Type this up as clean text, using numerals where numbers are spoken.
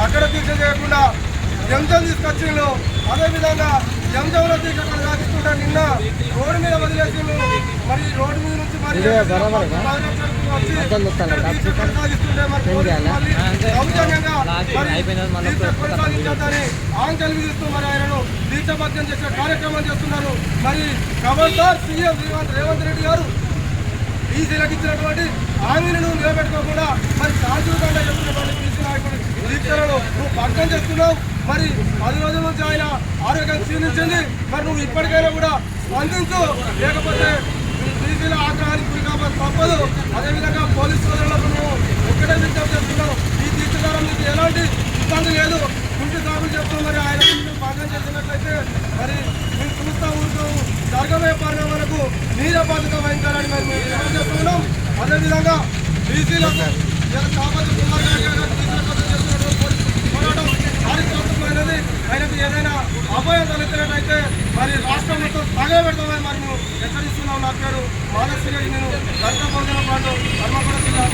అక్కడ దీక్ష చేయకుండా జంజం తీసుకొచ్చిండు. అదేవిధంగా జంజంలో దీక్ష కొనసాగిస్తుంటే నిన్న రోడ్డు మీద వదిలేసిండు. మరి రోడ్డు మీద నుంచి మరి కొనసాగిస్తుంటే కొనసాగించని ఆంక్షలు విధిస్తూ మరి ఆయనను దీక్షభద్రం చేసే కార్యక్రమం చేస్తున్నారు. మరి ఖబర్దార్ సీఎం రేవంత్ రెడ్డి గారు బీసీలకు ఇచ్చినటువంటి హామీలను నిలబెట్టుకోకుండా మరి శాంతియుతంగా చెప్తున్నటువంటి బీసీ నాయకుడు దీక్షలను నువ్వు భగ్నం చేస్తున్నావు. మరి 10 రోజుల నుంచి ఆయన ఆరోగ్యం క్షీణించింది. మరి నువ్వు ఇప్పటికైనా కూడా స్పందించు, లేకపోతే బీసీల ఆగ్రహానికి గురి కాబట్టి తప్పదు. అదేవిధంగా పోలీసు సోదరులకు నువ్వు ఒక్కటే విజ్ఞప్తి చేస్తున్నావు, ఈ దీక్ష ద్వారా మీకు ఎలాంటి ఇబ్బంది లేదు. కుంటి సాగులు చెప్తూ మరి ఆయన భగ్నం చేసినట్లయితే మరి మేము చూస్తూ ఉంటాము. జరగబోయే పరిణామాలకు మీరే బాధ్యత వహించాలని మేము చేస్తున్నాం. అదేవిధంగా బీసీలకు కాపాడు కుమార్ పోరాటం చారిత్రాత్మకమైనది. ఆయనకు ఏదైనా అపాయం తలెత్తినట్లయితే మరి రాష్ట్రం మొత్తం తగలబెడతామని మరి మేము హెచ్చరిస్తున్నాం. నా పేరు మాధవ్ శ్రీ, నేను దళిత బహుజన పార్టీ హన్మకొండ జిల్లా.